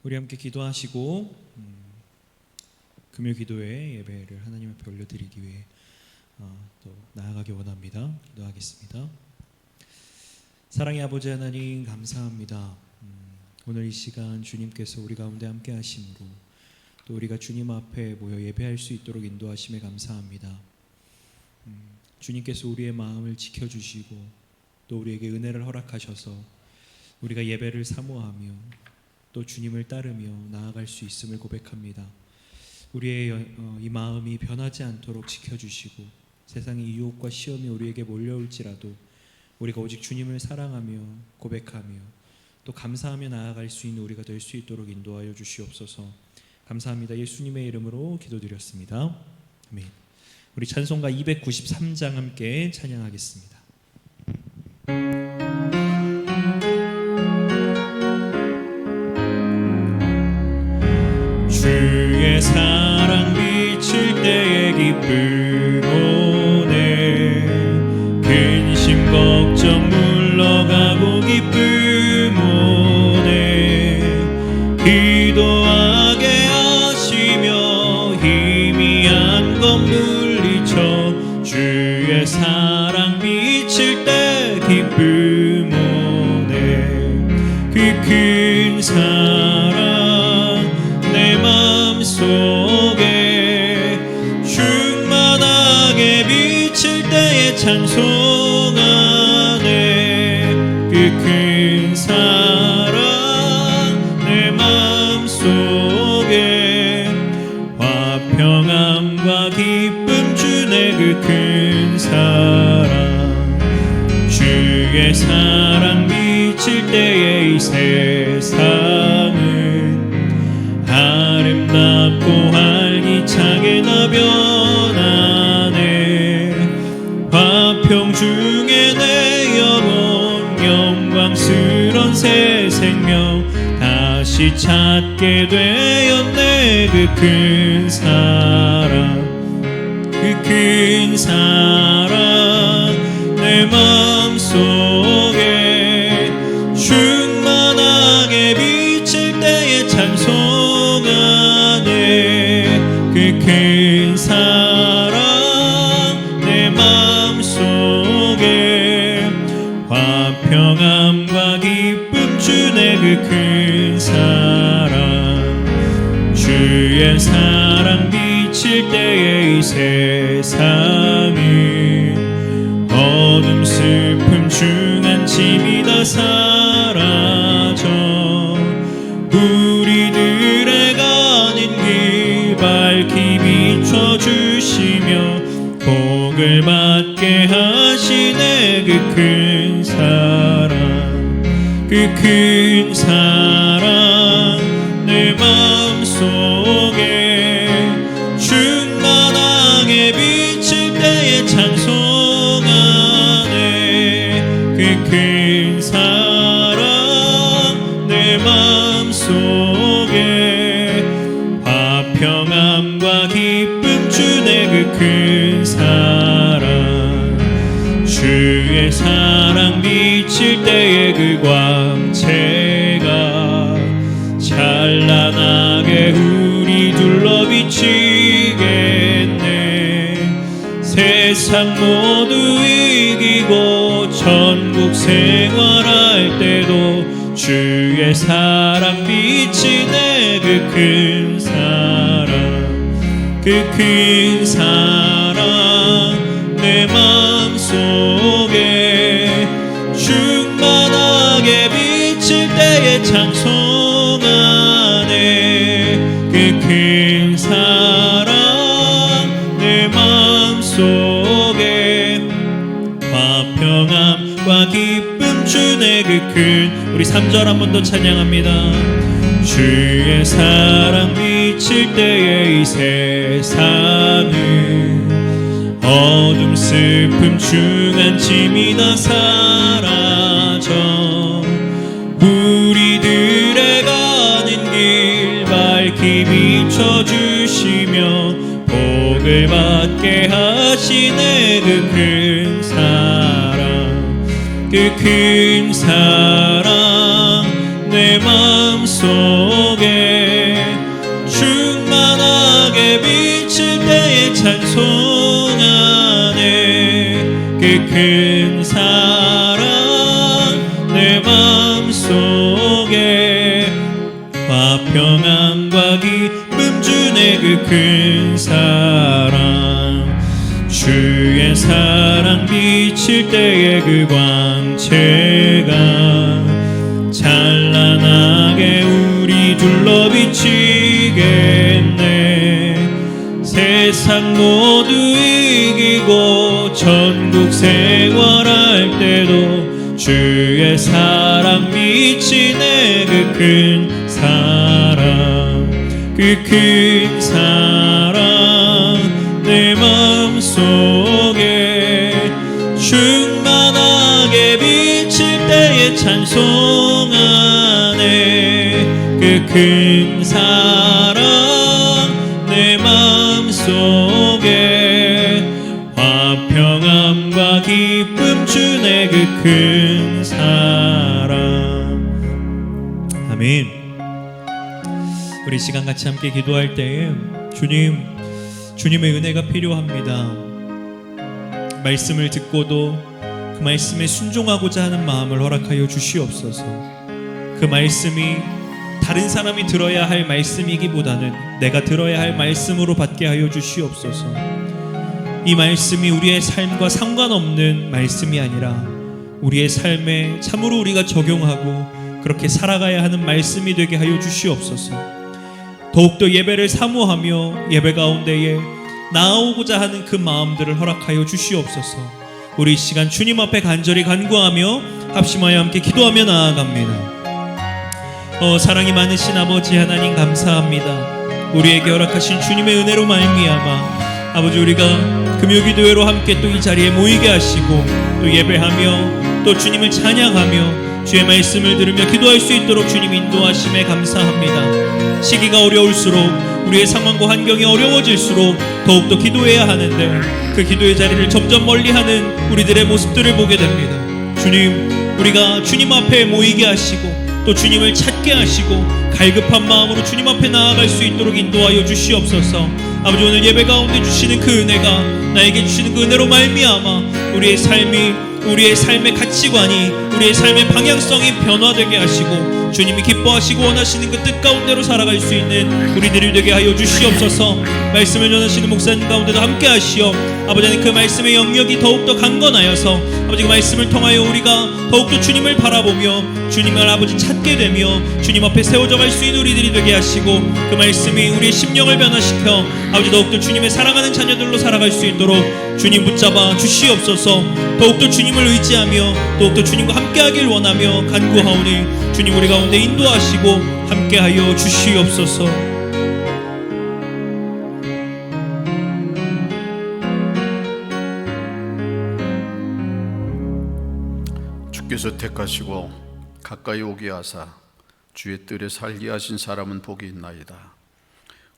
우리 함께 기도하시고 금요 기도회 예배를 하나님 앞에 올려드리기 위해 또 나아가기 원합니다. 기도하겠습니다. 사랑의 아버지 하나님, 감사합니다. 오늘 이 시간 주님께서 우리 가운데 함께 하심으로 또 우리가 주님 앞에 모여 예배할 수 있도록 인도하심에 감사합니다. 주님께서 우리의 마음을 지켜주시고 또 우리에게 은혜를 허락하셔서 우리가 예배를 사모하며 또 주님을 따르며 나아갈 수 있음을 고백합니다. 우리의 이 마음이 변하지 않도록 지켜주시고 세상의 유혹과 시험이 우리에게 몰려올지라도 우리가 오직 주님을 사랑하며 고백하며 또 감사하며 나아갈 수 있는 우리가 될 수 있도록 인도하여 주시옵소서. 감사합니다. 예수님의 이름으로 기도드렸습니다. 아멘. 우리 찬송가 293장 함께 찬양하겠습니다. 주의 사랑 비칠 때의 기쁨 오네. 근심 걱정 물러가고 기쁨 오네. 기도하게 하시며 희미한 것 물리쳐 주의 사랑 비칠 때 기쁨 오네. 그 큰 사랑 내 맘속에 충만하게 비칠 때에 찬송하네. 그 큰 사랑 내 맘속에 화평함과 기쁨 주네. 그 큰 사랑 주의 사랑 비칠 때에 이 세상은 아름답고 활기차게 나변하네. 화평 중에 내 영혼 영광스런 새 생명 다시 찾게 되었네. 그 큰 사랑 그 큰 사랑 내 마음속에 충만하게 비칠 때에 찬송하네. 그 큰 사랑 내 마음속에 화평함과 기쁨 주네. 그 큰 사랑 주의 사랑 비칠 때에 이 세상은 어둠 슬픔 중한 짐이 다 사라져 우리들의 가는 길 밝히 비춰주시며 복을 받게 하시네. 그 큰 사랑 그 큰 사랑 내 마음속에 충만하게 비칠 때에 찬송하네. 그 큰 사랑 내 마음속에 화평함과 기쁨 주네. 그 큰 사랑 주의 사랑 비칠 때에 그 광채가 찬란하게 우리 둘러 비치겠네. 세상 모두 이기고 천국 생활할 때도 주의 사랑 비치네. 그 큰 사랑 그 큰 사랑 내 마음속에 충만하게 비칠 때에 찬송하네. 그 큰 사랑 내 마음속에 화평함과 기쁨 주네. 그 큰 우리 3절 한 번 더 찬양합니다. 주의 사랑 비칠 때에 이 세상은 어둠 슬픔 중한 짐이 다 사라져 우리들의 가는 길 밝히 비춰주시며 복을 받게 하시네. 그 큰 사랑 그 큰 사랑 내 마음속에 찬송하네. 그 큰 사랑 내 마음속에 화평함과 기쁨 주네. 그 큰 사랑 주의 사랑 비칠 때에 그 광채가 찬란하게 우리 둘러 비치겠네. 세상 모두 이기고 천국 생활할 때도 주의 사랑 비치네. 그 큰 사랑 그 큰 사랑 내 마음속에 충만하게 비칠 때에 찬송하네. 그 큰 사랑 내 마음속에 화평함과 기쁨 주네. 그 큰 사랑. 아멘. 우리 시간 같이 함께 기도할 때에 주님의 은혜가 필요합니다. 말씀을 듣고도 그 말씀에 순종하고자 하는 마음을 허락하여 주시옵소서. 그 말씀이 다른 사람이 들어야 할 말씀이기보다는 내가 들어야 할 말씀으로 받게 하여 주시옵소서. 이 말씀이 우리의 삶과 상관없는 말씀이 아니라 우리의 삶에 참으로 우리가 적용하고 그렇게 살아가야 하는 말씀이 되게 하여 주시옵소서. 더욱더 예배를 사모하며 예배 가운데에 나아오고자 하는 그 마음들을 허락하여 주시옵소서. 우리 이 시간 주님 앞에 간절히 간구하며 합심하여 함께 기도하며 나아갑니다. 사랑이 많으신 아버지 하나님 감사합니다. 우리에게 허락하신 주님의 은혜로 말미암아 아버지 우리가 금요기도회로 함께 또 이 자리에 모이게 하시고 또 예배하며 또 주님을 찬양하며 주의 말씀을 들으며 기도할 수 있도록 주님 인도하심에 감사합니다. 시기가 어려울수록 우리의 상황과 환경이 어려워질수록 더욱더 기도해야 하는데 그 기도의 자리를 점점 멀리하는 우리들의 모습들을 보게 됩니다. 주님, 우리가 주님 앞에 모이게 하시고 또 주님을 찾게 하시고 갈급한 마음으로 주님 앞에 나아갈 수 있도록 인도하여 주시옵소서. 아버지 오늘 예배 가운데 주시는 그 은혜가 나에게 주시는 그 은혜로 말미암아 우리의 삶의 가치관이 우리의 삶의 방향성이 변화되게 하시고 주님이 기뻐하시고 원하시는 그 뜻 가운데로 살아갈 수 있는 우리들이 되게 하여 주시옵소서. 말씀을 전하시는 목사님 가운데도 함께 하시어 아버지 하나님 그 말씀의 영역이 더욱더 강건하여서 아버지 그 말씀을 통하여 우리가 더욱더 주님을 바라보며 주님을 아버지 찾게 되며 주님 앞에 세워져 갈 수 있는 우리들이 되게 하시고 그 말씀이 우리의 심령을 변화시켜 아버지 더욱더 주님의 사랑하는 자녀들로 살아갈 수 있도록 주님 붙잡아 주시옵소서. 더욱더 주님을 의지하며 더욱더 주님과 함께하길 원하며 간구하오니 주님 우리 가운데 인도하시고 함께하여 주시옵소서. 주께서 택하시고 가까이 오게 하사 주의 뜰에 살게 하신 사람은 복이 있나이다.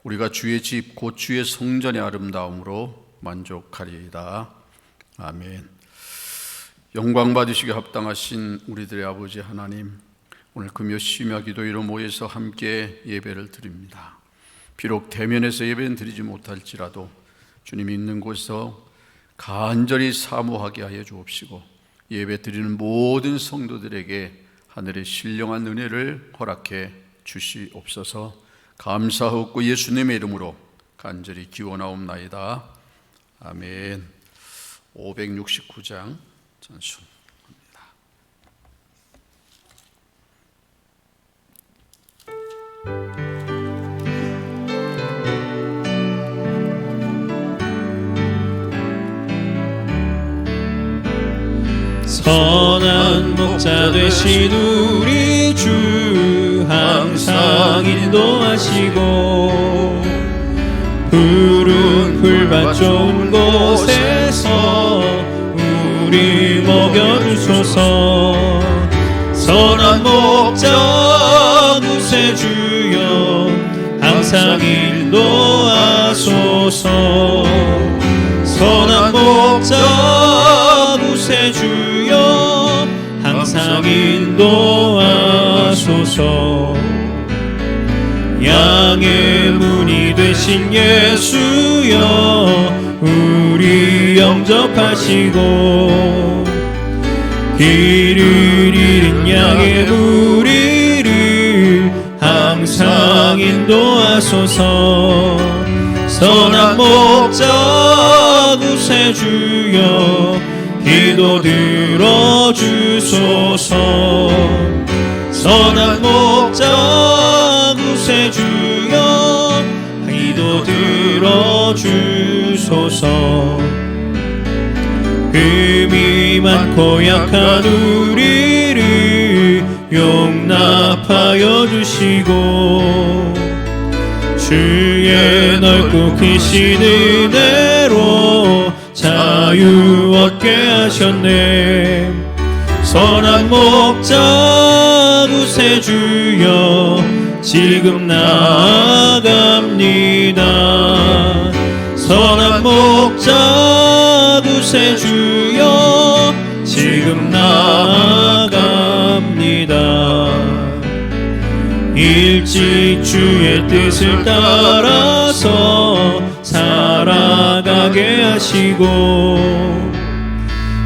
우리가 주의 집 곧 주의 성전의 아름다움으로 만족하리이다. 아멘. 영광 받으시기 합당하신 우리들의 아버지 하나님, 오늘 금요 심야 기도회로 모여서 함께 예배를 드립니다. 비록 대면에서 예배는 드리지 못할지라도 주님이 있는 곳에서 간절히 사모하게 하여 주옵시고 예배 드리는 모든 성도들에게 하늘의 신령한 은혜를 허락해 주시옵소서. 감사하고 예수님의 이름으로 간절히 기원하옵나이다. 아멘. 569장 찬송합니다. 선한 목자 되신 우리 주 항상 인도하시고 푸른 풀밭 좋은 곳에서 우리 먹여주소서. 선한 목자 구세주여 항상 인도하소서. 선한 목자 구세주여 항상 인도하소서. 양의 문이 되신 예수여 우리 영접하시고 길을 잃은 양의 무리를 항상 인도하소서. 선한 목자 구세주여 기도 들어주소서. 선한 목자 구세주여 기도 들어주소서. 흠이 많고 약한 우리를 용납하여 주시고 주의 넓고 크신 은혜로 자유 얻게 하셨네. 선한 목자 구세주여 지금 나아갑니다. 선한 목자 구세주여 지금 나아갑니다. 일찍 주의 뜻을 따라서 살아가게 하시고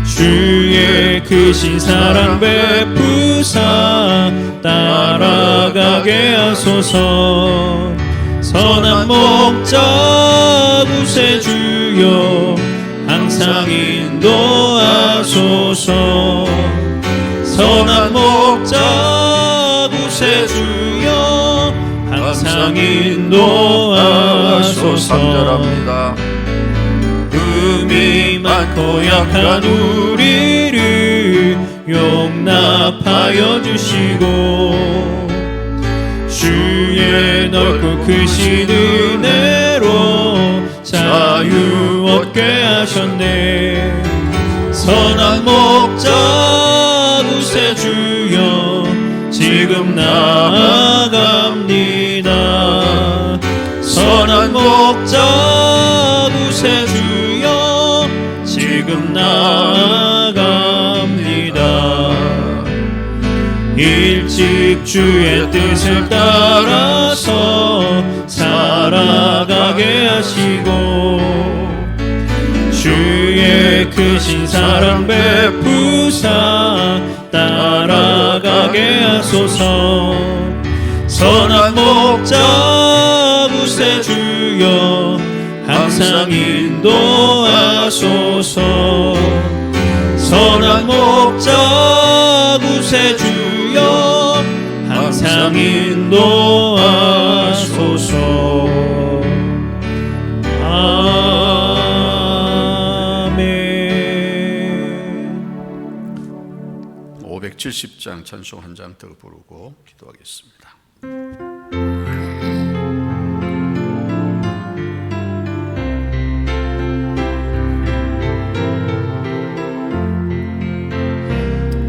주의 크신 사랑 베푸사 따라가게 하소서. 선한 목자 구세주여 항상 인도하소서. 선한 목자 구세주여 항상 인도하소서. 간절합니다. 흠이 많고 약한 우리를 용납하여 주시고 주의 넓고 크신 은혜로 자유 얻게 하셨네. 선한 목자 구세주여 지금 나아갑니다. 선한 목자 구세주여 지금 나아갑니다. 일찍 주의 뜻을 따라서 살아가게 하시고 주의 크신 사랑 베푸사 따라가게 하소서. 선한 목자 구세주여 항상 인도하소서. 선한 목자 구세주여 항상 인도하소서. 아멘. 570장 찬송 한 장 더 부르고 기도하겠습니다.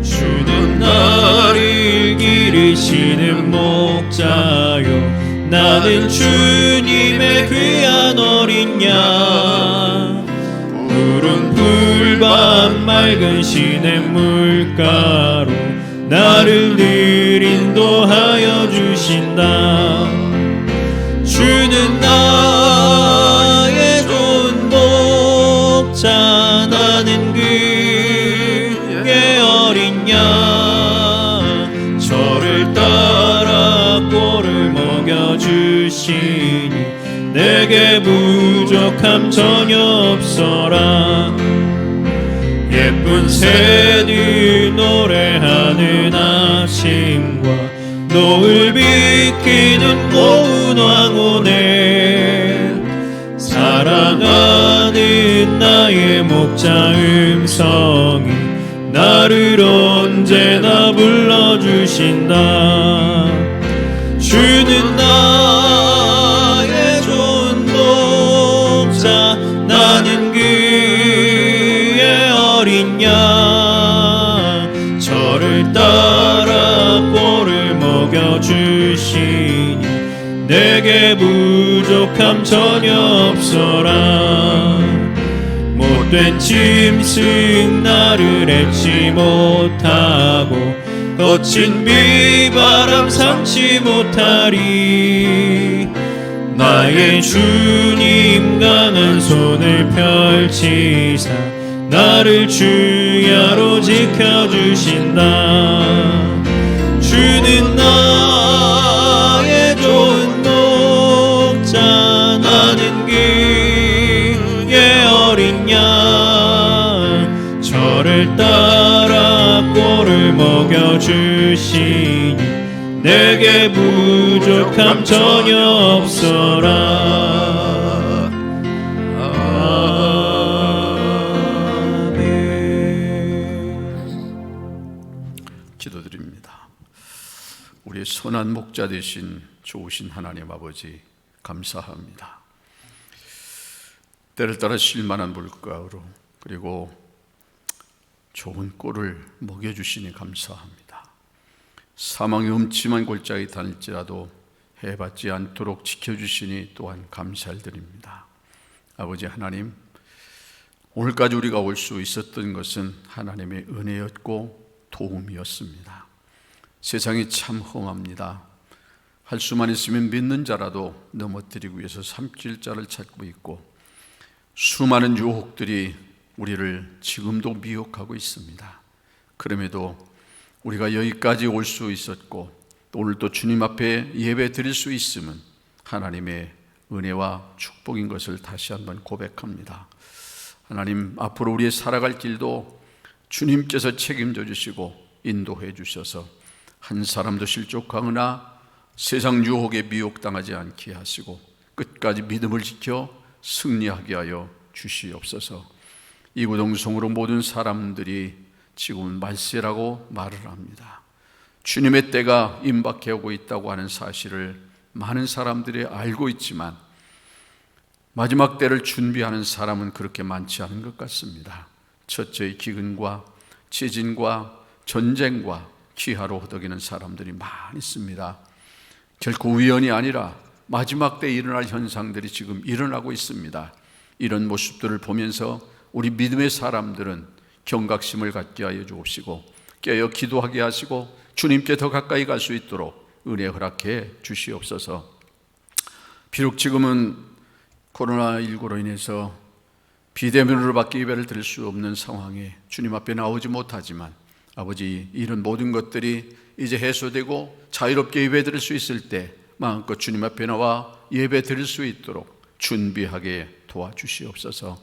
주는 나를 기르시는 목자요 나는 주님의 귀한 어린 양. 푸른 풀밭 맑은 시냇물가로 나를 늘 인도하여 주신다. 주는 나의 좋은 목자 나는 그의 어린 양. 저를 따라 꼴을 먹여주시니 내게 부족함 전혀 없어라. 예쁜 새들 노래하는 아침과 노을 비키는 고운 황혼에 사랑하는 나의 목자 음성이 나를 언제나 불러주신다. 주는 나의 좋은 목자 나는 그의 어린 양. 저를 따라 꼴을 먹여주시니 내게 부족함 전혀 없어라. 못된 짐승 나를 핥지 못하고 거친 비바람 삼지 못하리. 나의 주님 강한 손을 펼치사 나를 주야로 지켜주신다. 주는 나의 좋은 목자, 나는 그의 어린 양. 저를 따라 꼴을 먹여주시니 내게 부족함 전혀 없어라. 기도드립니다. 우리의 선한 목자 되신 좋으신 하나님 아버지, 감사합니다. 때를 따라 쉴만한 물가로 그리고 좋은 꼴을 먹여주시니 감사합니다. 사망의 음침한 골짜기 다닐지라도 해받지 않도록 지켜주시니 또한 감사를 드립니다. 아버지 하나님, 오늘까지 우리가 올 수 있었던 것은 하나님의 은혜였고 도움이었습니다. 세상이 참 험합니다. 할 수만 있으면 믿는 자라도 넘어뜨리기 위해서 삼킬 자를 찾고 있고, 수많은 유혹들이 우리를 지금도 미혹하고 있습니다. 그럼에도 우리가 여기까지 올 수 있었고 오늘 또 주님 앞에 예배 드릴 수 있음은 하나님의 은혜와 축복인 것을 다시 한번 고백합니다. 하나님, 앞으로 우리의 살아갈 길도 주님께서 책임져 주시고 인도해 주셔서 한 사람도 실족하거나 세상 유혹에 미혹당하지 않게 하시고 끝까지 믿음을 지켜 승리하게 하여 주시옵소서. 이구동성으로 모든 사람들이 지금은 말세라고 말을 합니다. 주님의 때가 임박해 오고 있다고 하는 사실을 많은 사람들이 알고 있지만 마지막 때를 준비하는 사람은 그렇게 많지 않은 것 같습니다. 첫째의 기근과 지진과 전쟁과 기하로 허덕이는 사람들이 많이 있습니다. 결코 우연이 아니라 마지막 때에 일어날 현상들이 지금 일어나고 있습니다. 이런 모습들을 보면서 우리 믿음의 사람들은 경각심을 갖게 하여 주옵시고 깨어 기도하게 하시고 주님께 더 가까이 갈 수 있도록 은혜 허락해 주시옵소서. 비록 지금은 코로나19로 인해서 비대면으로밖에 예배를 드릴 수 없는 상황에 주님 앞에 나오지 못하지만 아버지, 이런 모든 것들이 이제 해소되고 자유롭게 예배 드릴 수 있을 때 마음껏 주님 앞에 나와 예배 드릴 수 있도록 준비하게 도와주시옵소서.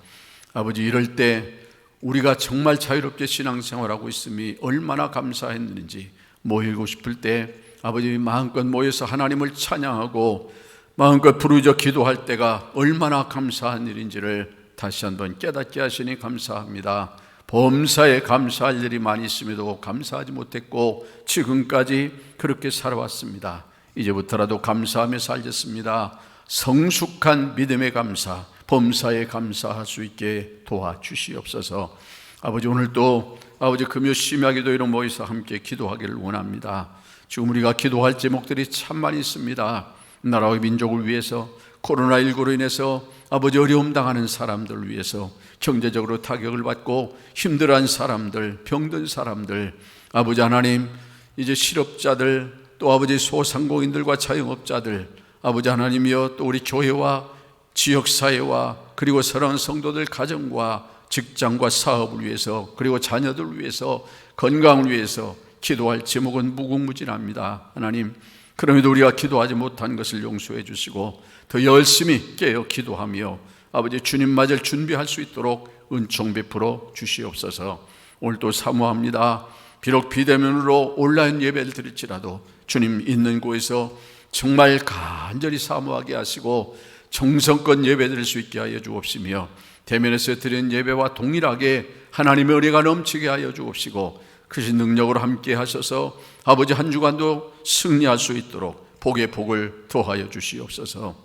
아버지, 이럴 때 우리가 정말 자유롭게 신앙생활하고 있음이 얼마나 감사했는지 모이고 싶을 때 아버지 마음껏 모여서 하나님을 찬양하고 마음껏 부르짖어 기도할 때가 얼마나 감사한 일인지를 다시 한번 깨닫게 하시니 감사합니다. 범사에 감사할 일이 많이 있음에도 감사하지 못했고 지금까지 그렇게 살아왔습니다. 이제부터라도 감사하며 살겠습니다. 성숙한 믿음의 감사, 범사에 감사할 수 있게 도와주시옵소서. 아버지, 오늘도 아버지 금요 심야기도회로 모여서 함께 기도하기를 원합니다. 지금 우리가 기도할 제목들이 참 많이 있습니다. 나라와 민족을 위해서, 코로나19로 인해서 아버지 어려움 당하는 사람들을 위해서, 경제적으로 타격을 받고 힘들어한 사람들, 병든 사람들, 아버지 하나님, 이제 실업자들, 또 아버지 소상공인들과 자영업자들, 아버지 하나님이여, 또 우리 교회와 지역사회와 그리고 사랑하는 성도들 가정과 직장과 사업을 위해서, 그리고 자녀들을 위해서, 건강을 위해서 기도할 제목은 무궁무진합니다. 하나님, 그럼에도 우리가 기도하지 못한 것을 용서해 주시고 더 열심히 깨어 기도하며 아버지 주님 맞을 준비할 수 있도록 은총 베풀어 주시옵소서. 오늘도 사모합니다. 비록 비대면으로 온라인 예배를 드릴지라도 주님 있는 곳에서 정말 간절히 사모하게 하시고 정성껏 예배 드릴 수 있게 하여 주옵시며, 대면에서 드린 예배와 동일하게 하나님의 은혜가 넘치게 하여 주옵시고 크신 능력으로 함께 하셔서 아버지 한 주간도 승리할 수 있도록 복의 복을 더하여 주시옵소서.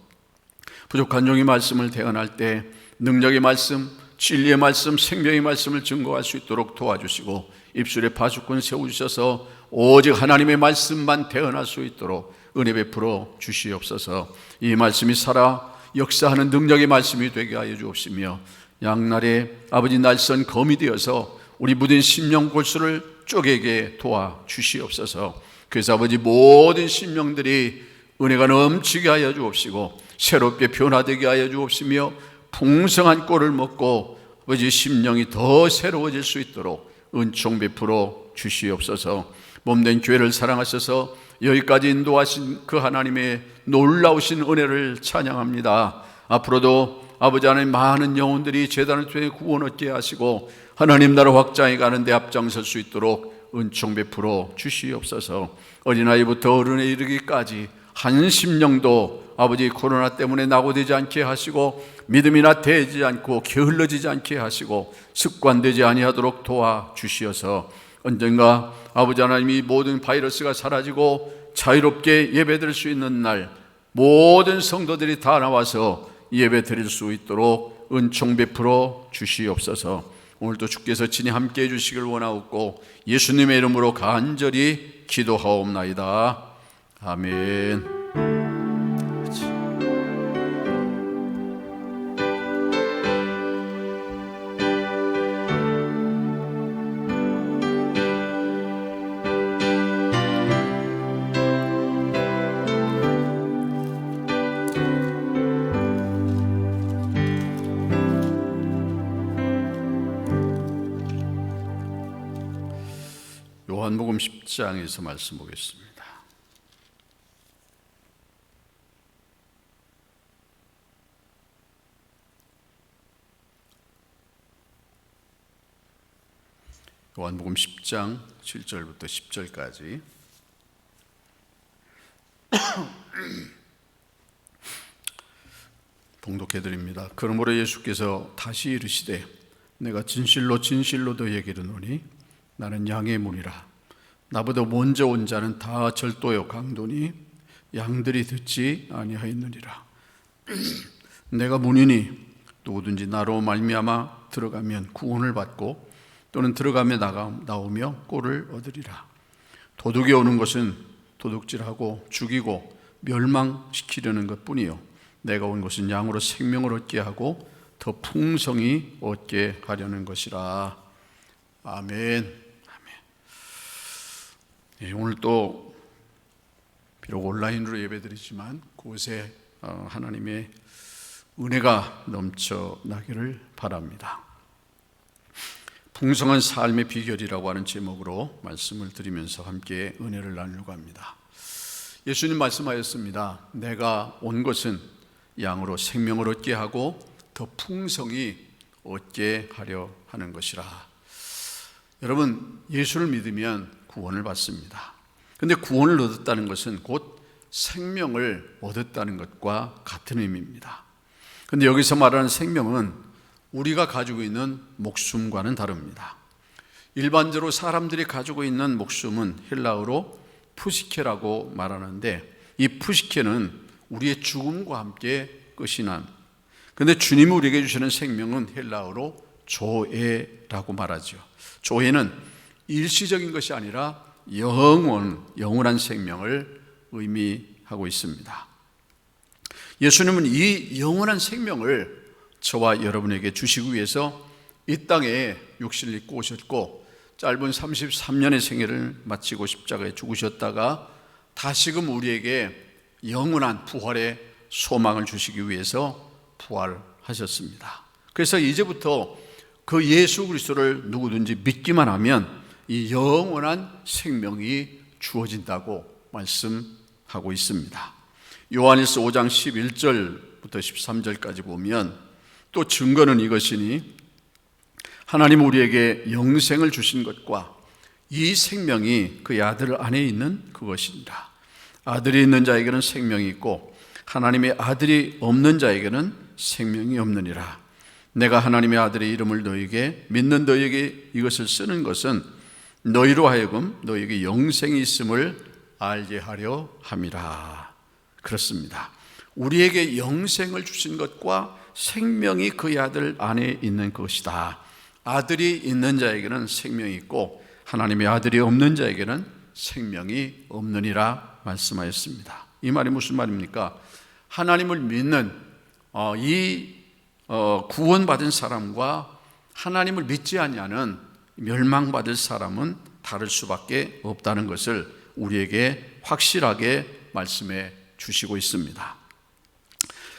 부족한 종의 말씀을 대언할 때 능력의 말씀, 진리의 말씀, 생명의 말씀을 증거할 수 있도록 도와주시고 입술에 파수꾼 세우셔서 오직 하나님의 말씀만 대언할 수 있도록 은혜 베풀어 주시옵소서. 이 말씀이 살아 역사하는 능력의 말씀이 되게 하여 주옵시며, 양날에 아버지 날선 검이 되어서 우리 무딘 심령 골수를 쪽에게 도와주시옵소서. 그래서 아버지 모든 심령들이 은혜가 넘치게 하여 주옵시고 새롭게 변화되게 하여 주옵시며 풍성한 꼴을 먹고 아버지 심령이 더 새로워질 수 있도록 은총 베풀어 주시옵소서. 몸된 교회를 사랑하셔서 여기까지 인도하신 그 하나님의 놀라우신 은혜를 찬양합니다. 앞으로도 아버지 하나님 많은 영혼들이 제단을 통해 구원 얻게 하시고 하나님 나라 확장해 가는 데 앞장설 수 있도록 은총 베풀어 주시옵소서. 어린아이부터 어른에 이르기까지 한 심령도 아버지 코로나 때문에 낙오되지 않게 하시고 믿음이 나태해지지 않고 게을러지지 않게 하시고 습관되지 아니하도록 도와주시어서 언젠가 아버지 하나님이 모든 바이러스가 사라지고 자유롭게 예배드릴 수 있는 날 모든 성도들이 다 나와서 예배 드릴 수 있도록 은총 베풀어 주시옵소서. 오늘도 주께서 친히 함께해 주시길 원하옵고 예수님의 이름으로 간절히 기도하옵나이다. 아멘. 요한복음 10장에서 말씀 보겠습니다. 요한복음 10장 7절부터 10절까지 봉독해 드립니다. 그러므로 예수께서 다시 이르시되 내가 진실로 진실로 너희에게 이르노니 나는 양의 문이라. 나보다 먼저 온 자는 다 절도요 강도니 양들이 듣지 아니하였느니라. 내가 문이니 누구든지 나로 말미암아 들어가면 구원을 받고 또는 들어가며 나오며 꼴을 얻으리라. 도둑이 오는 것은 도둑질하고 죽이고 멸망시키려는 것뿐이요 내가 온 것은 양으로 생명을 얻게 하고 더 풍성히 얻게 하려는 것이라. 아멘. 네, 오늘 또 비록 온라인으로 예배드리지만 그곳에 하나님의 은혜가 넘쳐나기를 바랍니다. 풍성한 삶의 비결이라고 하는 제목으로 말씀을 드리면서 함께 은혜를 나누려고 합니다. 예수님 말씀하였습니다. 내가 온 것은 양으로 생명을 얻게 하고 더 풍성히 얻게 하려 하는 것이라. 여러분, 예수를 믿으면 구원을 받습니다. 그런데 구원을 얻었다는 것은 곧 생명을 얻었다는 것과 같은 의미입니다. 그런데 여기서 말하는 생명은 우리가 가지고 있는 목숨과는 다릅니다. 일반적으로 사람들이 가지고 있는 목숨은 헬라어로 푸시케라고 말하는데 이 푸시케는 우리의 죽음과 함께 끝이 난, 그런데 주님이 우리에게 주시는 생명은 헬라어로 조에라고 말하죠. 조에는 일시적인 것이 아니라 영원한 생명을 의미하고 있습니다. 예수님은 이 영원한 생명을 저와 여러분에게 주시기 위해서 이 땅에 육신을 입고 오셨고 짧은 33년의 생애를 마치고 십자가에 죽으셨다가 다시금 우리에게 영원한 부활의 소망을 주시기 위해서 부활하셨습니다. 그래서 이제부터 그 예수 그리스도를 누구든지 믿기만 하면 이 영원한 생명이 주어진다고 말씀하고 있습니다. 요한일서 5장 11절부터 13절까지 보면 또 증거는 이것이니 하나님 우리에게 영생을 주신 것과 이 생명이 그의 아들 안에 있는 그것이니라. 아들이 있는 자에게는 생명이 있고 하나님의 아들이 없는 자에게는 생명이 없느니라. 내가 하나님의 아들의 이름을 너희에게 믿는 너희에게 이것을 쓰는 것은 너희로 하여금 너희에게 영생이 있음을 알게 하려 함이라. 그렇습니다. 우리에게 영생을 주신 것과 생명이 그의 아들 안에 있는 것이다. 아들이 있는 자에게는 생명이 있고 하나님의 아들이 없는 자에게는 생명이 없느니라 말씀하였습니다. 이 말이 무슨 말입니까? 하나님을 믿는 구원받은 사람과 하나님을 믿지 아니하는 멸망받을 사람은 다를 수밖에 없다는 것을 우리에게 확실하게 말씀해 주시고 있습니다.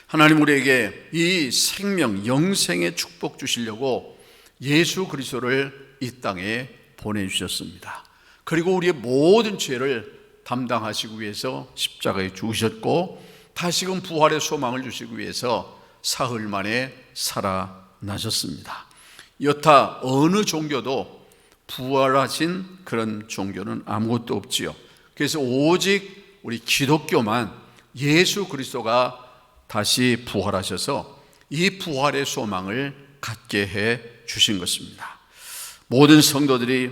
하나님 우리에게 이 생명, 영생의 축복 주시려고 예수 그리스도를 이 땅에 보내주셨습니다. 그리고 우리의 모든 죄를 담당하시기 위해서 십자가에 죽으셨고 다시금 부활의 소망을 주시기 위해서 사흘 만에 살아나셨습니다. 여타 어느 종교도 부활하신 그런 종교는 아무것도 없지요. 그래서 오직 우리 기독교만 예수 그리스도가 다시 부활하셔서 이 부활의 소망을 갖게 해 주신 것입니다. 모든 성도들이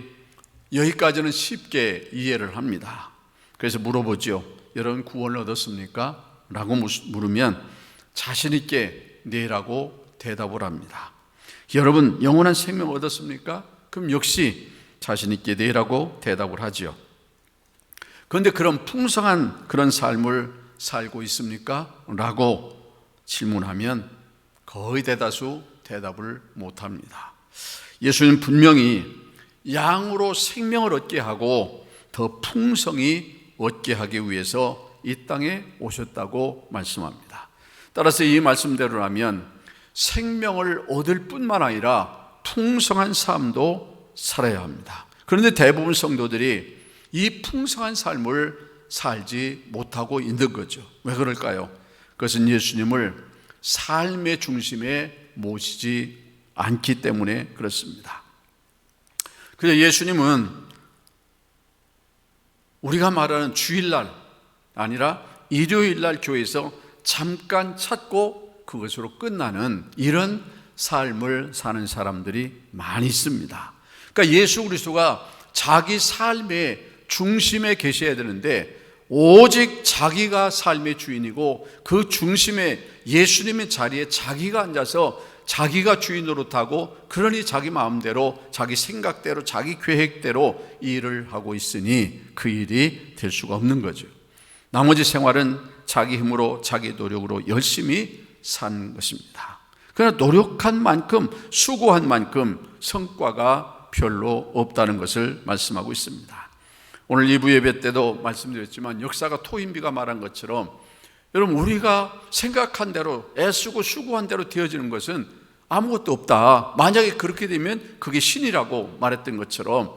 여기까지는 쉽게 이해를 합니다. 그래서 물어보죠. 여러분 구원을 얻었습니까? 라고 물으면 자신 있게 네라고 대답을 합니다. 여러분 영원한 생명을 얻었습니까? 그럼 역시 자신 있게 네라고 대답을 하죠. 그런데 그런 풍성한 그런 삶을 살고 있습니까? 라고 질문하면 거의 대다수 대답을 못합니다. 예수님 분명히 양으로 생명을 얻게 하고 더 풍성히 얻게 하기 위해서 이 땅에 오셨다고 말씀합니다. 따라서 이 말씀대로라면 생명을 얻을 뿐만 아니라 풍성한 삶도 살아야 합니다. 그런데 대부분 성도들이 이 풍성한 삶을 살지 못하고 있는 거죠. 왜 그럴까요? 그것은 예수님을 삶의 중심에 모시지 않기 때문에 그렇습니다. 그래서 예수님은 우리가 말하는 주일날 아니라 일요일날 교회에서 잠깐 찾고 그것으로 끝나는 이런 삶을 사는 사람들이 많이 있습니다. 그러니까 예수 그리스도가 자기 삶의 중심에 계셔야 되는데 오직 자기가 삶의 주인이고 그 중심에 예수님의 자리에 자기가 앉아서 자기가 주인 노릇하고 그러니 자기 마음대로 자기 생각대로 자기 계획대로 일을 하고 있으니 그 일이 될 수가 없는 거죠. 나머지 생활은 자기 힘으로 자기 노력으로 열심히 산 것입니다. 그러나 노력한 만큼 수고한 만큼 성과가 별로 없다는 것을 말씀하고 있습니다. 오늘 2부 예배 때도 말씀드렸지만 역사가 토인비가 말한 것처럼 여러분 우리가 생각한 대로 애쓰고 수고한 대로 되어지는 것은 아무것도 없다. 만약에 그렇게 되면 그게 신이라고 말했던 것처럼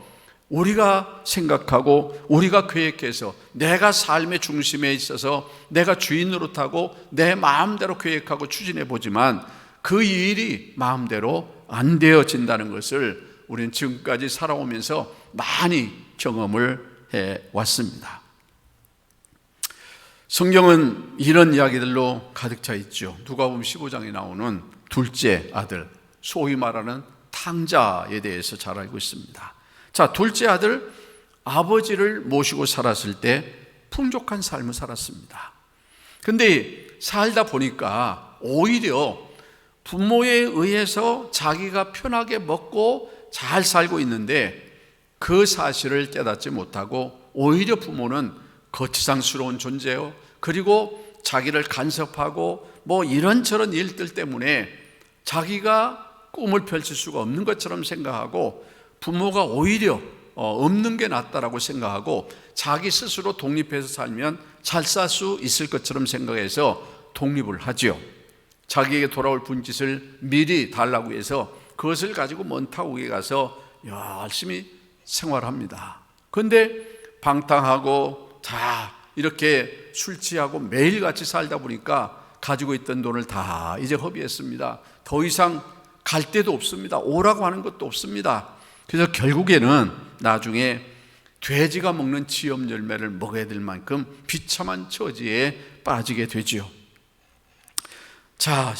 우리가 생각하고 우리가 계획해서 내가 삶의 중심에 있어서 내가 주인 노릇하고 내 마음대로 계획하고 추진해 보지만 그 일이 마음대로 안 되어진다는 것을 우리는 지금까지 살아오면서 많이 경험을 해왔습니다. 성경은 이런 이야기들로 가득 차 있죠. 누가복음 15장에 나오는 둘째 아들, 소위 말하는 탕자에 대해서 잘 알고 있습니다. 자, 둘째 아들 아버지를 모시고 살았을 때 풍족한 삶을 살았습니다. 근데 살다 보니까 오히려 부모에 의해서 자기가 편하게 먹고 잘 살고 있는데 그 사실을 깨닫지 못하고 오히려 부모는 거치장스러운 존재요. 그리고 자기를 간섭하고 뭐 이런저런 일들 때문에 자기가 꿈을 펼칠 수가 없는 것처럼 생각하고 부모가 오히려 없는 게 낫다라고 생각하고 자기 스스로 독립해서 살면 잘 살 수 있을 것처럼 생각해서 독립을 하죠. 자기에게 돌아올 분깃을 미리 달라고 해서 그것을 가지고 먼 타국에 가서 열심히 생활합니다. 그런데 방탕하고 다 이렇게 술 취하고 매일같이 살다 보니까 가지고 있던 돈을 다 이제 허비했습니다. 더 이상 갈 데도 없습니다. 오라고 하는 것도 없습니다. 그래서 결국에는 나중에 돼지가 먹는 지엽 열매를 먹어야 될 만큼 비참한 처지에 빠지게 되지요. 자,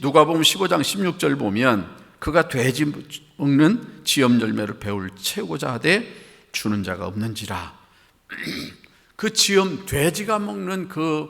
누가복음 15장 16절 보면 그가 돼지 먹는 지엽 열매를 배울 채우고자 하되 주는 자가 없는지라. 그 지엽, 돼지가 먹는 그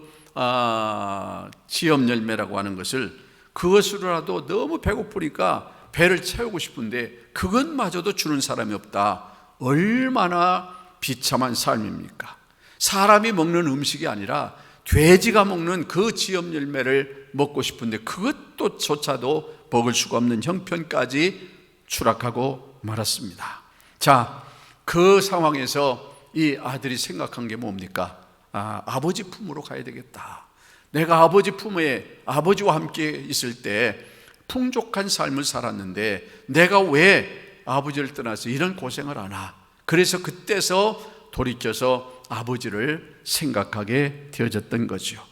지엽 열매라고 하는 것을 그것으로라도 너무 배고프니까 배를 채우고 싶은데 그것마저도 주는 사람이 없다. 얼마나 비참한 삶입니까? 사람이 먹는 음식이 아니라 돼지가 먹는 그 지엽 열매를 먹고 싶은데 그것조차도 먹을 수가 없는 형편까지 추락하고 말았습니다. 자, 그 상황에서 이 아들이 생각한 게 뭡니까? 아버지 품으로 가야 되겠다. 내가 아버지 품에 아버지와 함께 있을 때 풍족한 삶을 살았는데 내가 왜 아버지를 떠나서 이런 고생을 하나? 그래서 그때서 돌이켜서 아버지를 생각하게 되어졌던 거죠.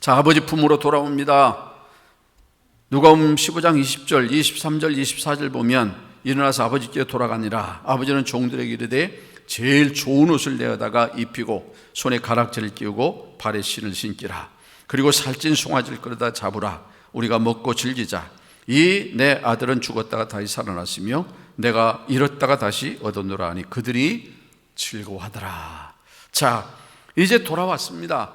자, 아버지 품으로 돌아옵니다. 누가복음 15장 20절, 23절, 24절 보면 일어나서 아버지께 돌아가니라. 아버지는 종들에게 이르되 제일 좋은 옷을 내어다가 입히고 손에 가락지를 끼우고 발에 신을 신기라. 그리고 살찐 송아지를 끌어다 잡으라. 우리가 먹고 즐기자. 이 내 아들은 죽었다가 다시 살아났으며 내가 잃었다가 다시 얻었노라 하니 그들이 즐거워하더라. 자, 이제 돌아왔습니다.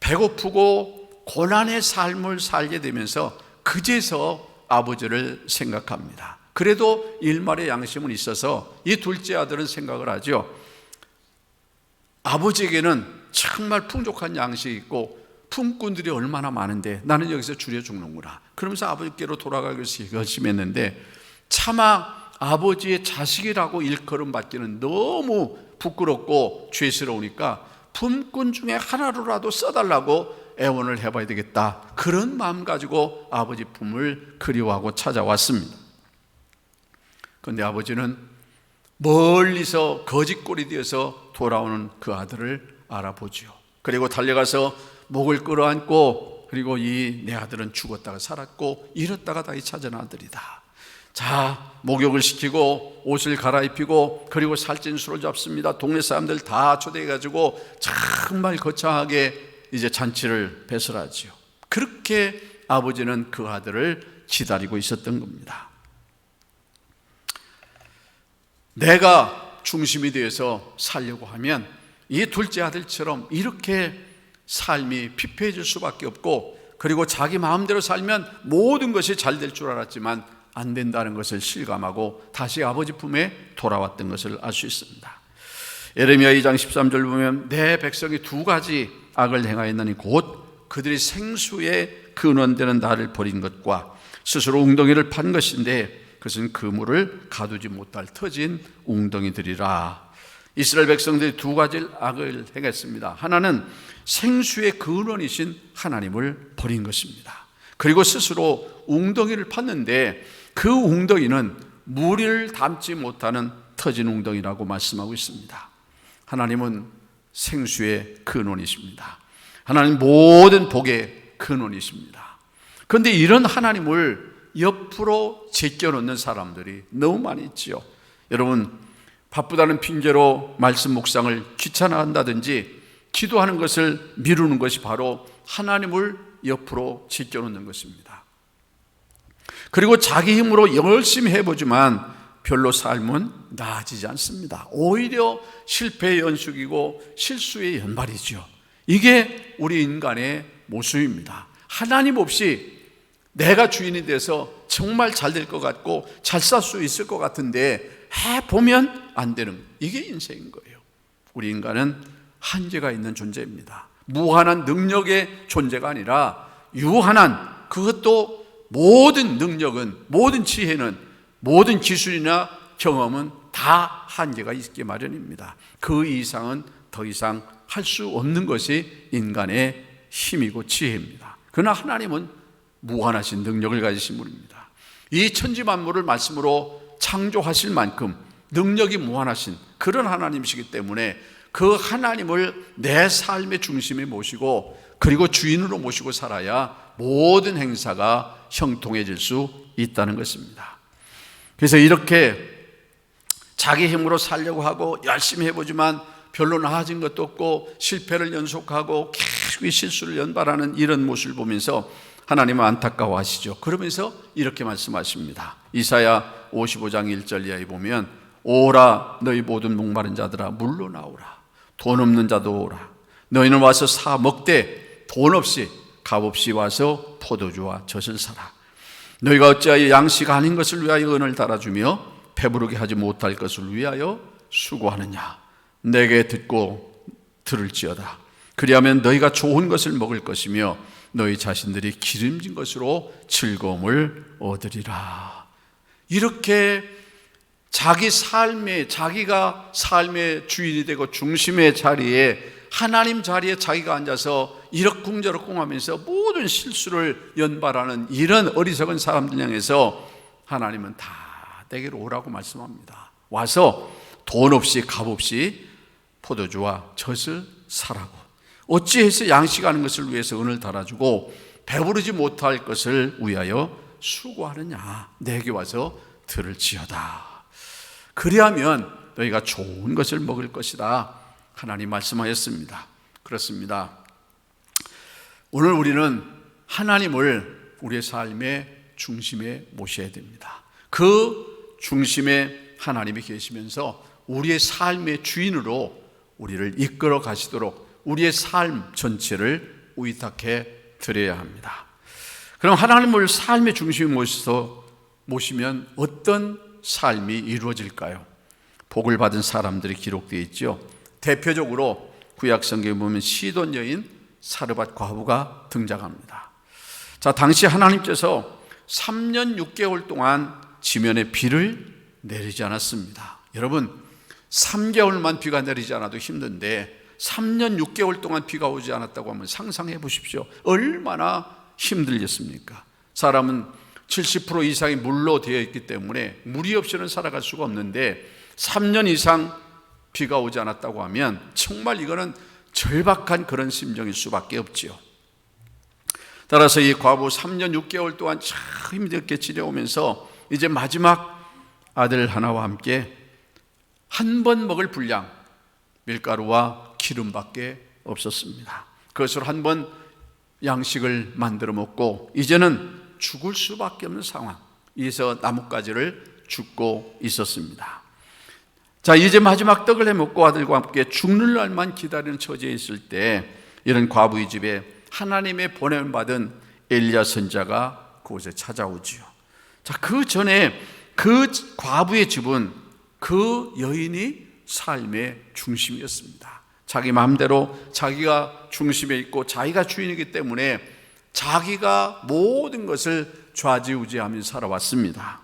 배고프고 고난의 삶을 살게 되면서 그제서 아버지를 생각합니다. 그래도 일말의 양심은 있어서 이 둘째 아들은 생각을 하죠. 아버지에게는 정말 풍족한 양식이 있고 품꾼들이 얼마나 많은데 나는 여기서 줄여 죽는구나. 그러면서 아버지께로 돌아가기 위해서 결심했는데 차마 아버지의 자식이라고 일컬음 받기는 너무 부끄럽고 죄스러우니까 품꾼 중에 하나로라도 써달라고 애원을 해봐야 되겠다. 그런 마음 가지고 아버지 품을 그리워하고 찾아왔습니다. 그런데 아버지는 멀리서 거짓골이 되어서 돌아오는 그 아들을 알아보죠. 그리고 달려가서 목을 끌어안고 그리고 이 내 아들은 죽었다가 살았고 잃었다가 다시 찾은 아들이다. 자, 목욕을 시키고 옷을 갈아입히고 그리고 살찐 술을 잡습니다. 동네 사람들 다 초대해가지고 정말 거창하게 이제 잔치를 배설하지요. 그렇게 아버지는 그 아들을 기다리고 있었던 겁니다. 내가 중심이 되어서 살려고 하면 이 둘째 아들처럼 이렇게 삶이 피폐해질 수밖에 없고 그리고 자기 마음대로 살면 모든 것이 잘 될 줄 알았지만 안 된다는 것을 실감하고 다시 아버지 품에 돌아왔던 것을 알 수 있습니다. 예레미야 2장 13절 보면 내 백성이 두 가지 악을 행하였나니 곧 그들이 생수의 근원되는 나를 버린 것과 스스로 웅덩이를 판 것인데 그것은 그물을 가두지 못할 터진 웅덩이들이라. 이스라엘 백성들이 두 가지 악을 행했습니다. 하나는 생수의 근원이신 하나님을 버린 것입니다. 그리고 스스로 웅덩이를 팠는데 그 웅덩이는 물을 담지 못하는 터진 웅덩이라고 말씀하고 있습니다. 하나님은 생수의 근원이십니다. 하나님 모든 복의 근원이십니다. 그런데 이런 하나님을 옆으로 제껴놓는 사람들이 너무 많이 있지요. 여러분, 바쁘다는 핑계로 말씀 묵상을 귀찮아한다든지 기도하는 것을 미루는 것이 바로 하나님을 옆으로 제껴놓는 것입니다. 그리고 자기 힘으로 열심히 해보지만 별로 삶은 나아지지 않습니다. 오히려 실패의 연속이고 실수의 연발이죠. 이게 우리 인간의 모습입니다. 하나님 없이 내가 주인이 돼서 정말 잘 될 것 같고 잘 살 수 있을 것 같은데 해보면 안 되는, 이게 인생인 거예요. 우리 인간은 한계가 있는 존재입니다. 무한한 능력의 존재가 아니라 유한한, 그것도 모든 능력은, 모든 지혜는, 모든 기술이나 경험은 다 한계가 있기 마련입니다. 그 이상은 더 이상 할 수 없는 것이 인간의 힘이고 지혜입니다. 그러나 하나님은 무한하신 능력을 가지신 분입니다. 이 천지 만물을 말씀으로 창조하실 만큼 능력이 무한하신 그런 하나님이시기 때문에 그 하나님을 내 삶의 중심에 모시고 그리고 주인으로 모시고 살아야 모든 행사가 형통해질 수 있다는 것입니다. 그래서 이렇게 자기 힘으로 살려고 하고 열심히 해보지만 별로 나아진 것도 없고 실패를 연속하고 계속 실수를 연발하는 이런 모습을 보면서 하나님은 안타까워하시죠. 그러면서 이렇게 말씀하십니다. 이사야 55장 1절 이하에 보면 오라 너희 모든 목마른 자들아 물로 나오라. 돈 없는 자도 오라. 너희는 와서 사 먹되 돈 없이 값 없이 와서 포도주와 젖을 사라. 너희가 어찌하여 양식 아닌 것을 위하여 은을 달아주며 배부르게 하지 못할 것을 위하여 수고하느냐. 내게 듣고 들을지어다. 그리하면 너희가 좋은 것을 먹을 것이며 너희 자신들이 기름진 것으로 즐거움을 얻으리라. 이렇게 자기 삶에, 자기가 삶의 주인이 되고 중심의 자리에, 하나님 자리에 자기가 앉아서 이러쿵저러쿵 하면서 모든 실수를 연발하는 이런 어리석은 사람들 향해서 하나님은 다 내게로 오라고 말씀합니다. 와서 돈 없이 값 없이 포도주와 젖을 사라고. 어찌해서 양식하는 것을 위해서 은을 달아주고 배부르지 못할 것을 위하여 수고하느냐. 내게 와서 들을지어다. 그리하면 너희가 좋은 것을 먹을 것이다. 하나님 말씀하였습니다. 그렇습니다. 오늘 우리는 하나님을 우리의 삶의 중심에 모셔야 됩니다. 그 중심에 하나님이 계시면서 우리의 삶의 주인으로 우리를 이끌어 가시도록 우리의 삶 전체를 위탁해 드려야 합니다. 그럼 하나님을 삶의 중심에 모시면 어떤 삶이 이루어질까요? 복을 받은 사람들이 기록되어 있죠. 대표적으로 구약 성경에 보면 시돈 여인 사르밧 과부가 등장합니다. 자, 당시 하나님께서 3년 6개월 동안 지면에 비를 내리지 않았습니다. 여러분, 3개월만 비가 내리지 않아도 힘든데 3년 6개월 동안 비가 오지 않았다고 하면 상상해 보십시오. 얼마나 힘들겠습니까? 사람은 70% 이상이 물로 되어 있기 때문에 물이 없이는 살아갈 수가 없는데 3년 이상 비가 오지 않았다고 하면 정말 이거는 절박한 그런 심정일 수밖에 없지요. 따라서 이 과부 3년 6개월 동안 참 힘들게 지내오면서 이제 마지막 아들 하나와 함께 한 번 먹을 분량 밀가루와 기름밖에 없었습니다. 그것으로 한 번 양식을 만들어 먹고 이제는 죽을 수밖에 없는 상황. 이에서 나뭇가지를 줍고 있었습니다. 자, 이제 마지막 떡을 해먹고 아들과 함께 죽는 날만 기다리는 처지에 있을 때 이런 과부의 집에 하나님의 보냄받은 엘리야 선지자가 그곳에 찾아오지요. 자, 그 전에 그 과부의 집은 그 여인이 삶의 중심이었습니다. 자기 마음대로 자기가 중심에 있고 자기가 주인이기 때문에 자기가 모든 것을 좌지우지하며 살아왔습니다.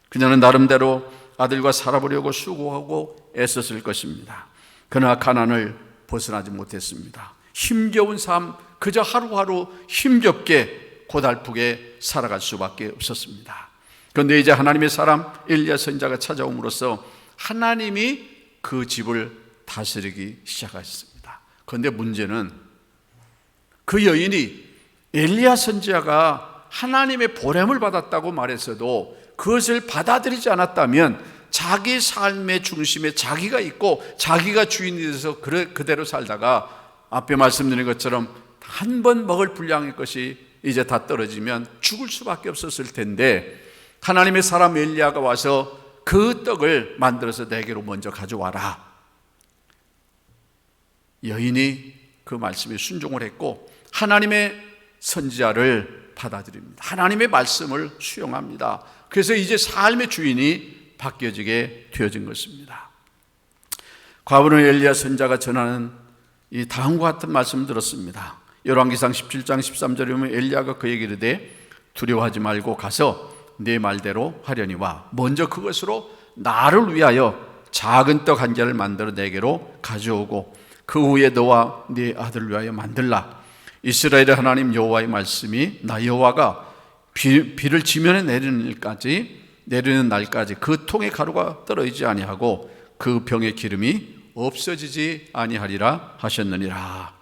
그녀는 나름대로 아들과 살아보려고 수고하고 애썼을 것입니다. 그러나 가난을 벗어나지 못했습니다. 힘겨운 삶, 그저 하루하루 힘겹게 고달프게 살아갈 수밖에 없었습니다. 그런데 이제 하나님의 사람 엘리야 선지자가 찾아옴으로써 하나님이 그 집을 다스리기 시작했습니다. 그런데 문제는 그 여인이 엘리야 선지자가 하나님의 보냄을 받았다고 말했어도 그것을 받아들이지 않았다면 자기 삶의 중심에 자기가 있고 자기가 주인이 돼서 그대로 살다가 앞에 말씀드린 것처럼 한 번 먹을 분량의 것이 이제 다 떨어지면 죽을 수밖에 없었을 텐데 하나님의 사람 엘리야가 와서 그 떡을 만들어서 내게로 먼저 가져와라. 여인이 그 말씀에 순종을 했고 하나님의 선지자를 받아들입니다. 하나님의 말씀을 수용합니다. 그래서 이제 삶의 주인이 바뀌어지게 되어진 것입니다. 과부는 엘리야 선지자가 전하는 이 다음과 같은 말씀을 들었습니다. 열왕기상 17장 13절에 보면 엘리야가 그에게 이르되 두려워하지 말고 가서 네 말대로 하려니와 먼저 그것으로 나를 위하여 작은 떡 한 개를 만들어 내게로 가져오고 그 후에 너와 네 아들을 위하여 만들라. 이스라엘의 하나님 여호와의 말씀이 나 여호와가 비를 지면에 내리는 날까지 그 통의 가루가 떨어지지 아니하고 그 병의 기름이 없어지지 아니하리라 하셨느니라.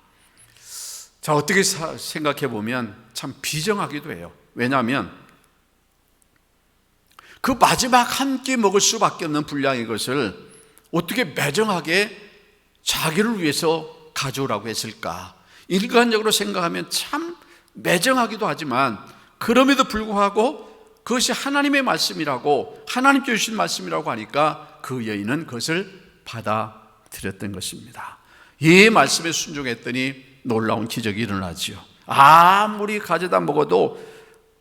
자, 어떻게 생각해 보면 참 비정하기도 해요. 왜냐하면 그 마지막 한 끼 먹을 수밖에 없는 분량의 것을 어떻게 매정하게 자기를 위해서 가져오라고 했을까? 인간적으로 생각하면 참 매정하기도 하지만 그럼에도 불구하고 그것이 하나님의 말씀이라고 하나님께 주신 말씀이라고 하니까 그 여인은 그것을 받아들였던 것입니다. 이 말씀에 순종했더니 놀라운 기적이 일어나지요. 아무리 가져다 먹어도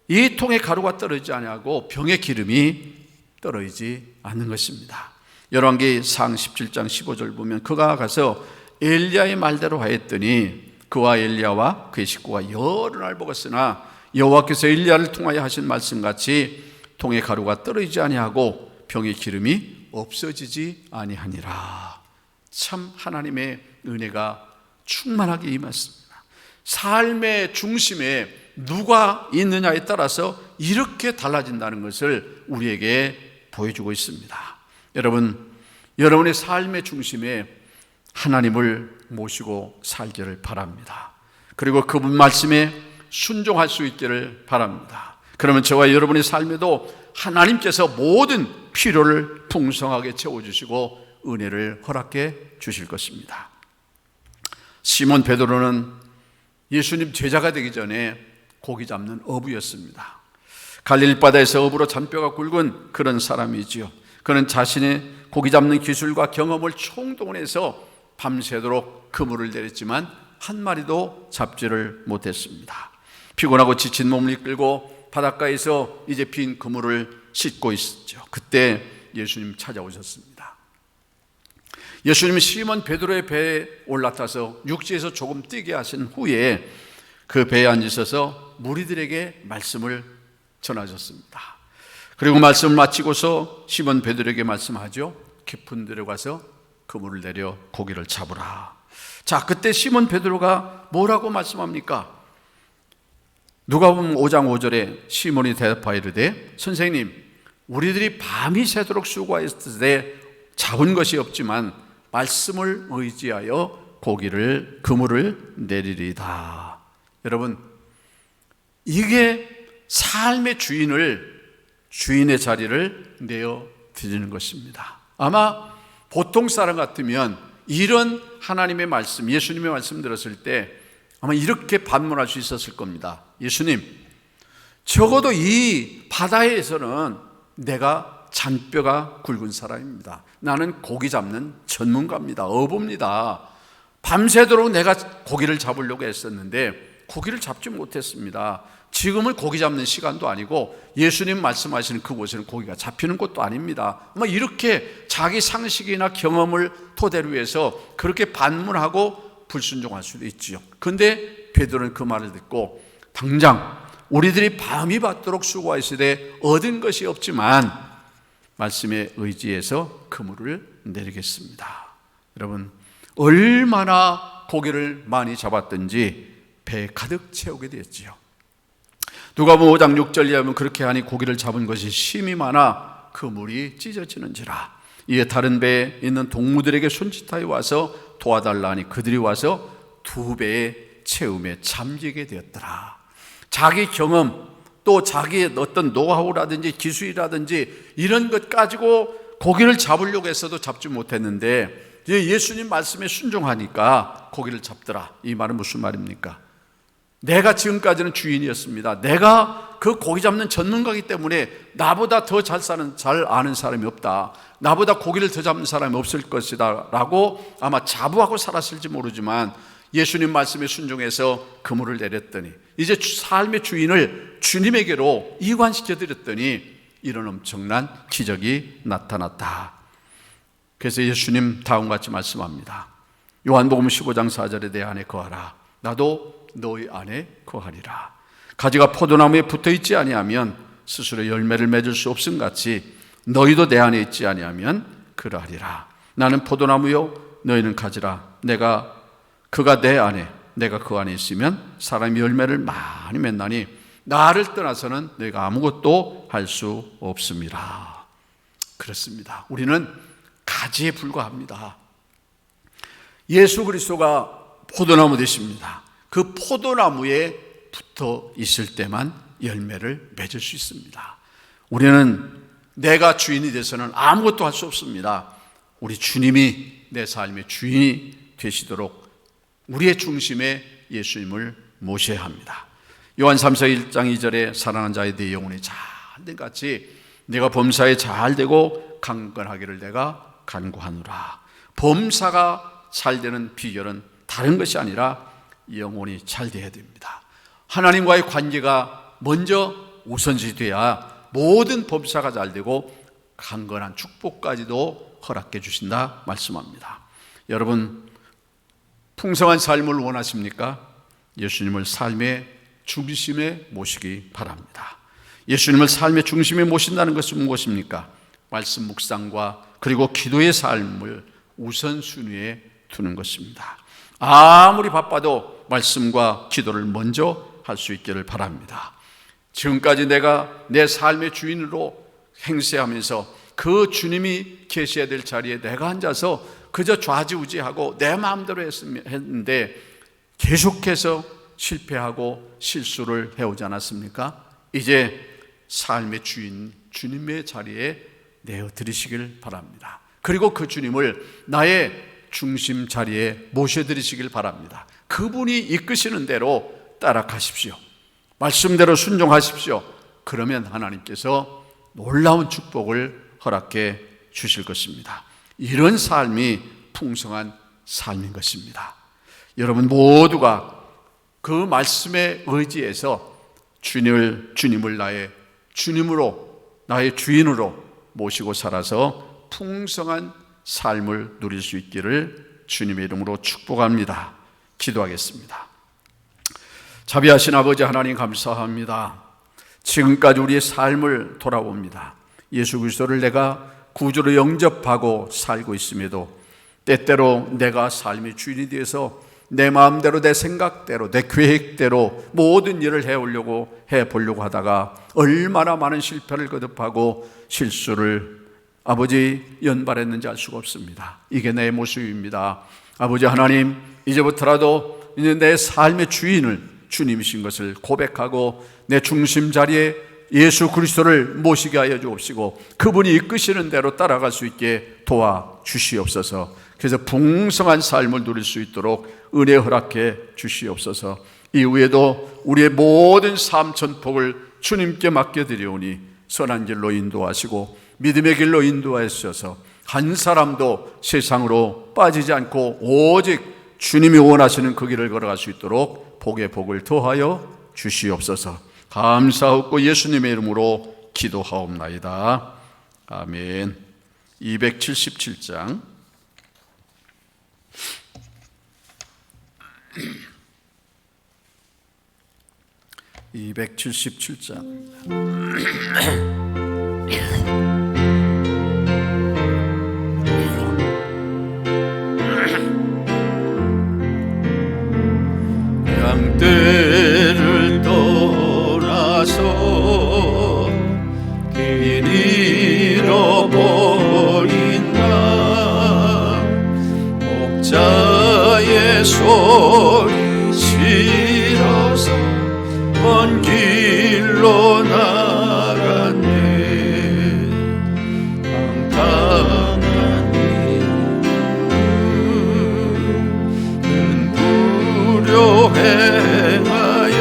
이 통에 가루가 떨어지지 아니하고 병의 기름이 떨어지지 않는 것입니다. 열왕기상 17장 15절 보면 그가 가서 엘리야의 말대로 하였더니 그와 엘리야와 그의 식구가 여러 날 먹었으나 여호와께서 엘리야를 통하여 하신 말씀같이 통에 가루가 떨어지지 아니하고 병의 기름이 없어지지 아니하니라. 참 하나님의 은혜가 충만하게 임했습니다. 삶의 중심에 누가 있느냐에 따라서 이렇게 달라진다는 것을 우리에게 보여주고 있습니다. 여러분, 여러분의 삶의 중심에 하나님을 모시고 살기를 바랍니다. 그리고 그분 말씀에 순종할 수 있기를 바랍니다. 그러면 저와 여러분의 삶에도 하나님께서 모든 필요를 풍성하게 채워주시고 은혜를 허락해 주실 것입니다. 시몬 베드로는 예수님 제자가 되기 전에 고기 잡는 어부였습니다. 갈릴리 바다에서 어부로 잔뼈가 굵은 그런 사람이지요. 그는 자신의 고기 잡는 기술과 경험을 총동원해서 밤새도록 그물을 내렸지만 한 마리도 잡지를 못했습니다. 피곤하고 지친 몸을 이끌고 바닷가에서 이제 빈 그물을 씻고 있었죠. 그때 예수님 찾아오셨습니다. 예수님은 시몬 베드로의 배에 올라타서 육지에서 조금 뛰게 하신 후에 그 배에 앉으셔서 무리들에게 말씀을 전하셨습니다. 그리고 말씀을 마치고서 시몬 베드로에게 말씀하죠. 깊은 데로 가서 그물을 내려 고기를 잡으라. 자, 그때 시몬 베드로가 뭐라고 말씀합니까? 누가복음 5장 5절에 시몬이 대답하여 이르되 선생님, 우리들이 밤이 새도록 수고하였을 때 잡은 것이 없지만 말씀을 의지하여 그물을 내리리다. 여러분, 이게 삶의 주인의 자리를 내어 드리는 것입니다. 아마 보통 사람 같으면 이런 하나님의 말씀, 예수님의 말씀 들었을 때 아마 이렇게 반문할 수 있었을 겁니다. 예수님, 적어도 이 바다에서는 내가 잔뼈가 굵은 사람입니다. 나는 고기 잡는 전문가입니다. 어부입니다. 밤새도록 내가 고기를 잡으려고 했었는데 고기를 잡지 못했습니다. 지금은 고기 잡는 시간도 아니고 예수님 말씀하시는 그곳에는 고기가 잡히는 곳도 아닙니다. 아마 이렇게 자기 상식이나 경험을 토대로 해서 그렇게 반문하고 불순종할 수도 있지요. 그런데 베드로는 그 말을 듣고 당장 우리들이 밤이 받도록 수고하시되 얻은 것이 없지만 말씀에 의지해서 그물을 내리겠습니다. 여러분, 얼마나 고기를 많이 잡았든지 배에 가득 채우게 되었지요. 누가복음 5장 6절에 하면 그렇게 하니 고기를 잡은 것이 심히 많아 그물이 찢어지는지라. 이에 다른 배에 있는 동무들에게 손짓하여 와서 도와달라 하니 그들이 와서 2배의 채움에 잠기게 되었더라. 자기 경험 또 자기의 어떤 노하우라든지 기술이라든지 이런 것 가지고 고기를 잡으려고 했어도 잡지 못했는데 예수님 말씀에 순종하니까 고기를 잡더라. 이 말은 무슨 말입니까? 내가 지금까지는 주인이었습니다. 내가 그 고기 잡는 전문가이기 때문에 나보다 더 잘 아는 사람이 없다. 나보다 고기를 더 잡는 사람이 없을 것이다 라고 아마 자부하고 살았을지 모르지만 예수님 말씀에 순종해서 그물을 내렸더니 이제 삶의 주인을 주님에게로 이관시켜드렸더니 이런 엄청난 기적이 나타났다. 그래서 예수님 다음과 같이 말씀합니다. 요한복음 15장 4절에 내 안에 거하라. 나도 너희 안에 거하리라. 가지가 포도나무에 붙어있지 아니하면 스스로 열매를 맺을 수 없음 같이 너희도 내 안에 있지 아니하면 그러하리라. 나는 포도나무요 너희는 가지라. 그가 내 안에 내가 그 안에 있으면 사람이 열매를 많이 맺나니 나를 떠나서는 너희가 아무것도 할 수 없습니다. 그렇습니다. 우리는 가지에 불과합니다. 예수 그리스도가 포도나무 되십니다. 그 포도나무에 붙어 있을 때만 열매를 맺을 수 있습니다. 우리는 내가 주인이 돼서는 아무것도 할 수 없습니다. 우리 주님이 내 삶의 주인이 되시도록 우리의 중심에 예수님을 모셔야 합니다. 요한 3서 1장 2절에 사랑하는 자의 내 영혼이 잘된 같이 내가 범사에 잘되고 강건하기를 내가 간구하노라. 범사가 잘되는 비결은 다른 것이 아니라 영혼이 잘 돼야 됩니다. 하나님과의 관계가 먼저 우선시 돼야 모든 범사가 잘 되고 강건한 축복까지도 허락해 주신다 말씀합니다. 여러분, 풍성한 삶을 원하십니까? 예수님을 삶의 중심에 모시기 바랍니다. 예수님을 삶의 중심에 모신다는 것은 무엇입니까? 말씀 묵상과 그리고 기도의 삶을 우선순위에 두는 것입니다. 아무리 바빠도 말씀과 기도를 먼저 할 수 있기를 바랍니다. 지금까지 내가 내 삶의 주인으로 행세하면서 그 주님이 계셔야 될 자리에 내가 앉아서 그저 좌지우지하고 내 마음대로 했는데 계속해서 실패하고 실수를 해오지 않았습니까? 이제 삶의 주인 주님의 자리에 내어드리시길 바랍니다. 그리고 그 주님을 나의 중심 자리에 모셔드리시길 바랍니다. 그분이 이끄시는 대로 따라가십시오. 말씀대로 순종하십시오. 그러면 하나님께서 놀라운 축복을 허락해 주실 것입니다. 이런 삶이 풍성한 삶인 것입니다. 여러분 모두가 그 말씀에 의지해서 주님을 나의 주님으로, 나의 주인으로 모시고 살아서 풍성한 삶을 누릴 수 있기를 주님의 이름으로 축복합니다. 기도하겠습니다. 자비하신 아버지 하나님 감사합니다. 지금까지 우리의 삶을 돌아봅니다. 예수 그리스도를 내가 구주로 영접하고 살고 있음에도 때때로 내가 삶의 주인이 되어서 내 마음대로, 내 생각대로, 내 계획대로 모든 일을 해보려고 하다가 얼마나 많은 실패를 거듭하고 실수를 아버지 연발했는지 알 수가 없습니다. 이게 내 모습입니다. 아버지 하나님, 이제부터라도 이제 내 삶의 주인을 주님이신 것을 고백하고 내 중심 자리에 예수 그리스도를 모시게 하여 주옵시고 그분이 이끄시는 대로 따라갈 수 있게 도와주시옵소서. 그래서 풍성한 삶을 누릴 수 있도록 은혜 허락해 주시옵소서. 이후에도 우리의 모든 삶 전폭을 주님께 맡겨드리오니 선한 길로 인도하시고 믿음의 길로 인도하셔서 한 사람도 세상으로 빠지지 않고 오직 주님이 원하시는 그 길을 걸어갈 수 있도록 복의 복을 더하여 주시옵소서. 감사하고 예수님의 이름으로 기도하옵나이다. 아멘. 277장 277장 양떼를 떠나서 길 잃어버린 나 목자의 소리 싫어서 먼 길로 나갔네. 방탕한 이는 불효행하여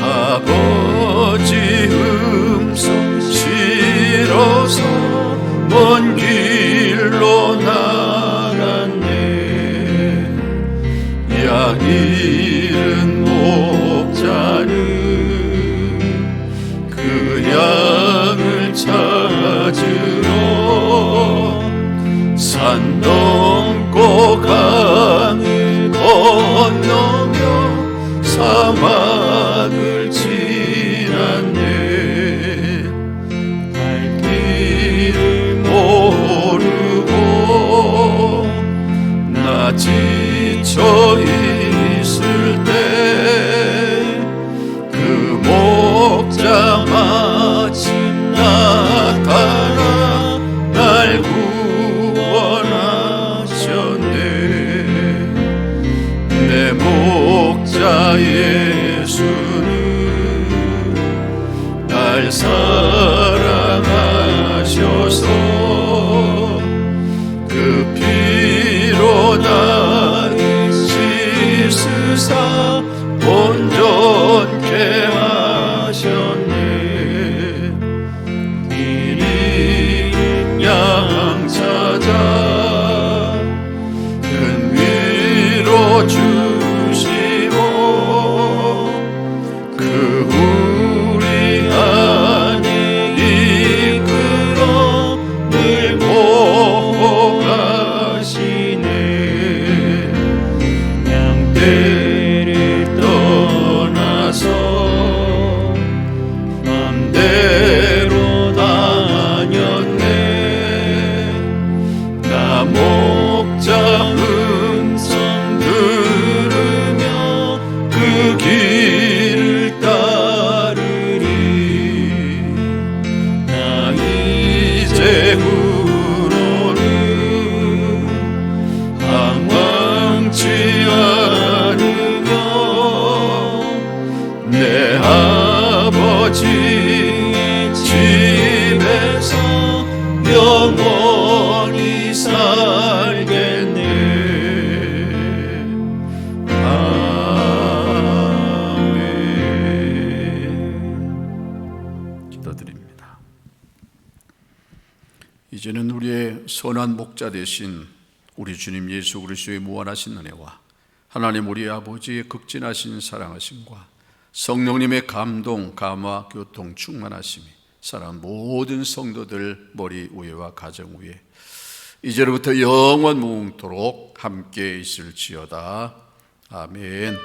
아버지 음성 싫어서 먼 길로 나갔네. 양 잃은 목자는 그 양을 찾으러 산 넘고 강을 건너며 사막을 지났네. 갈 길을 모르고 나 지쳐 있을 때 그 목자 마침 나타나 날 구원하셨네. 내 목자 예수는 날 사랑하셔서 그 피로 날 씻으사 온전케 하셨네. 이리 양 찾아 큰 위로 주시고 그 우리 안에 이끌어 늘 보호하시네. 양떼를 떠나서 맘대로 다녔네. 이제는 우리의 선한 목자 되신 우리 주님 예수 그리스도의 무한하신 은혜와 하나님 우리 아버지의 극진하신 사랑하심과 성령님의 감동, 감화, 교통, 충만하심이 사랑하는 모든 성도들 머리 위에와 가정 위에 이제로부터 영원 무궁토록 함께 있을지어다. 아멘.